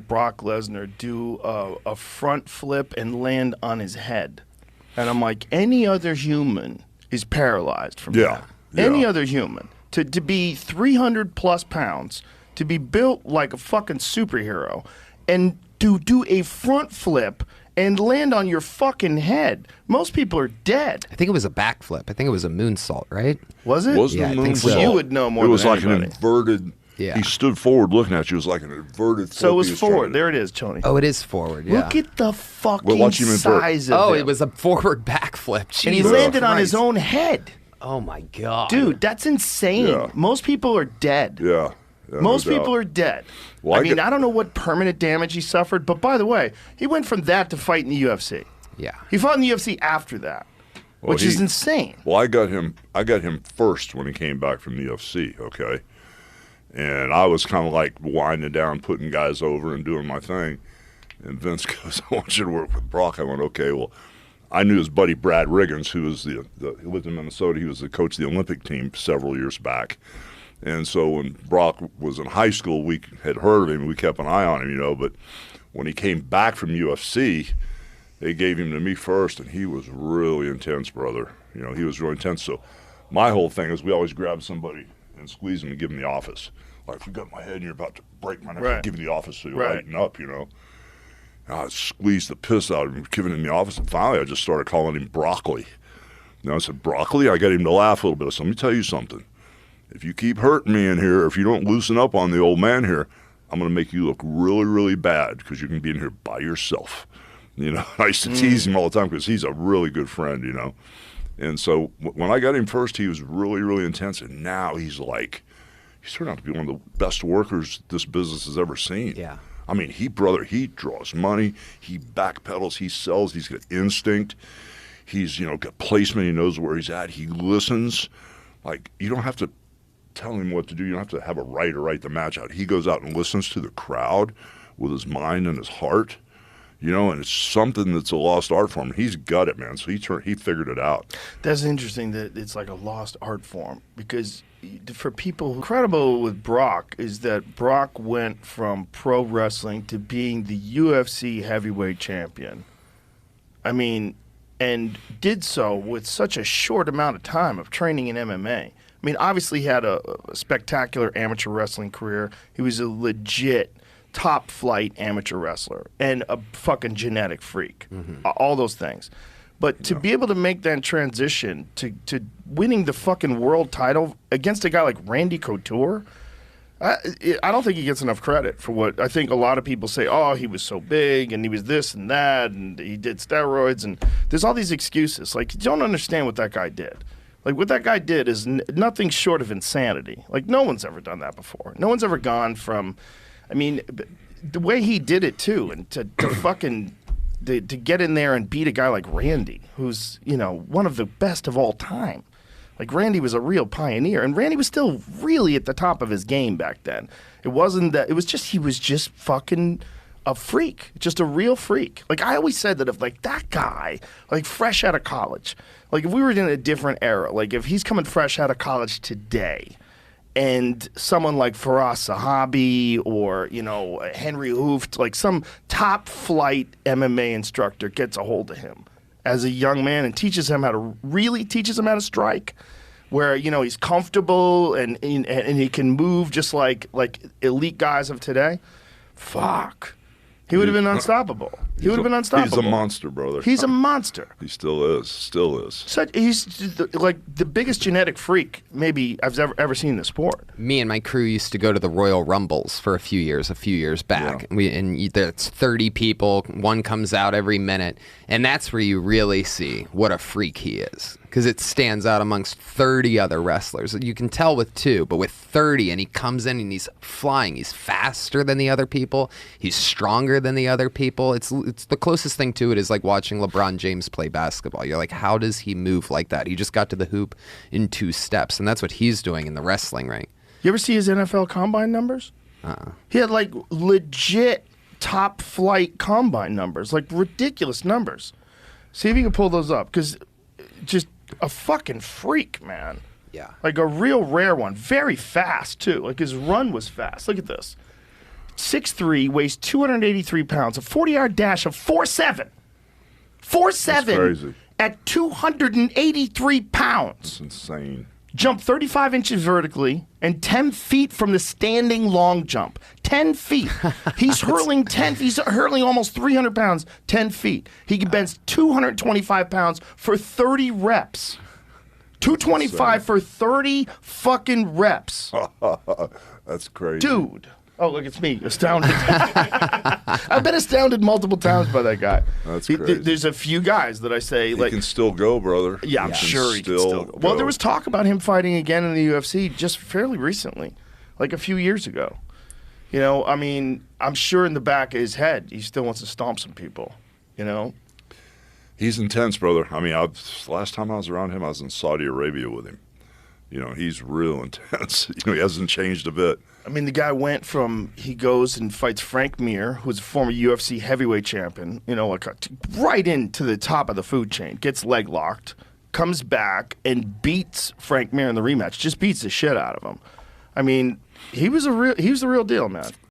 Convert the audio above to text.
Brock Lesnar do a front flip and land on his head. And I'm like, any other human is paralyzed from that. Any other human. To be 300 plus pounds, to be built like a fucking superhero, and to do a front flip and land on your fucking head. Most people are dead. I think it was a backflip. I think it was a moonsault, right? Was it? Yeah, I think so. Well, you would know more than anybody. It was like an inverted... Yeah. He stood forward looking at you. It was like an inverted flip. So it was forward. There it is, Tony. Oh, it is forward, yeah. Look at the fucking size of it. Oh, it was a forward backflip. Jesus and he landed Christ. on his own head. Oh, my God. Dude, that's insane. Yeah. Most people are dead. Yeah. Most people are dead. Well, I mean, I don't know what permanent damage he suffered, but by the way, he went from that to fight in the UFC. Yeah. He fought in the UFC after that, which is insane. Well, I got him first when he came back from the UFC, okay? And I was kind of like winding down, putting guys over and doing my thing. And Vince goes, I want you to work with Brock. I went, okay, well, I knew his buddy Brad Riggins, who was he lived in Minnesota. He was the coach of the Olympic team several years back. And so when Brock was in high school, we had heard of him. We kept an eye on him, you know. But when he came back from UFC, they gave him to me first, and he was really intense, brother. You know, he was really intense. So my whole thing is we always grab somebody and squeeze them and give them the office. Like, if you got my head and you're about to break my neck, I'll give you the office so you lighten up, you know. And I squeezed the piss out of him, giving him the office, and finally I just started calling him Broccoli. You know, I said, Broccoli? I got him to laugh a little bit. I said, let me tell you something. If you keep hurting me in here, if you don't loosen up on the old man here, I'm going to make you look really, really bad because you're going to be in here by yourself. You know, I used to tease him all the time because he's a really good friend, you know. And so when I got him first, he was really, really intense, and now he's turned out to be one of the best workers this business has ever seen. Yeah. I mean, he draws money, he backpedals, he sells, he's got instinct, he's, you know, got placement, he knows where he's at, he listens. Like, you don't have to tell him what to do, you don't have to have a right or write the match out. He goes out and listens to the crowd with his mind and his heart, you know, and it's something that's a lost art form. He's got it, man, so he figured it out. That's interesting that it's like a lost art form because for people, incredible with Brock is that Brock went from pro wrestling to being the UFC heavyweight champion. I mean, and did so with such a short amount of time of training in MMA. I mean, obviously he had a spectacular amateur wrestling career. He was a legit top flight amateur wrestler and a fucking genetic freak. All those things. But to be able to make that transition to winning the fucking world title against a guy like Randy Couture, I don't think he gets enough credit for what I think a lot of people say, oh, he was so big and he was this and that and he did steroids and there's all these excuses. Like, you don't understand what that guy did. Like, what that guy did is nothing short of insanity. Like, no one's ever done that before. No one's ever gone from, I mean, the way he did it too, and to fucking... To get in there and beat a guy like Randy, who's, you know, one of the best of all time. Like, Randy was a real pioneer, and Randy was still really at the top of his game back then. It wasn't that, it was just, he was just fucking a freak, just a real freak. Like, I always said that if, like, that guy, like, fresh out of college, like, if we were in a different era, like, if he's coming fresh out of college today, and someone like Faraz Sahabi or, you know, Henry Hooft, like some top flight MMA instructor gets a hold of him as a young man and teaches him how to strike, where, you know, he's comfortable and he can move just like elite guys of today. Fuck. He would have been unstoppable. He would have been unstoppable. He's a monster, brother. He's a monster. He still is. Still is. So he's like the biggest genetic freak maybe I've ever seen in the sport. Me and my crew used to go to the Royal Rumbles for a few years back. Yeah. And that's 30 people. One comes out every minute. And that's where you really see what a freak he is. Because it stands out amongst 30 other wrestlers. You can tell with 2, but with 30, and he comes in and he's flying. He's faster than the other people. He's stronger than the other people. It's the closest thing to it is like watching LeBron James play basketball. You're like, how does he move like that? He just got to the hoop in 2 steps, and that's what he's doing in the wrestling ring. You ever see his NFL combine numbers? He had like legit top flight combine numbers, like ridiculous numbers. See if you can pull those up, because just a fucking freak, man. Yeah. Like a real rare one. Very fast, too. Like his run was fast. Look at this. 6'3", weighs 283 pounds, a 40-yard dash of 4'7". 4'7". That's crazy. At 283 pounds. It's insane. Jump 35 inches vertically and 10 feet from the standing long jump. 10 feet. He's hurling He's hurling almost 300 pounds, 10 feet. He can bench 225 pounds for 30 reps. 225 for 30 fucking reps. That's crazy. Dude. Oh, look, it's me. Astounded. I've been astounded multiple times by that guy. That's crazy. There's a few guys that I say, He like, can still go, brother. yeah, I'm sure he can still go. Well, there was talk about him fighting again in the UFC just fairly recently, like a few years ago. You know, I mean, I'm sure in the back of his head, he still wants to stomp some people, you know? He's intense, brother. I mean, last time I was around him, I was in Saudi Arabia with him. You know, he's real intense. You know, he hasn't changed a bit. I mean, the guy went from, he goes and fights Frank Mir, who's a former UFC heavyweight champion, you know, like right into the top of the food chain, gets leg locked, comes back and beats Frank Mir in the rematch, just beats the shit out of him. I mean, he was the real deal, man.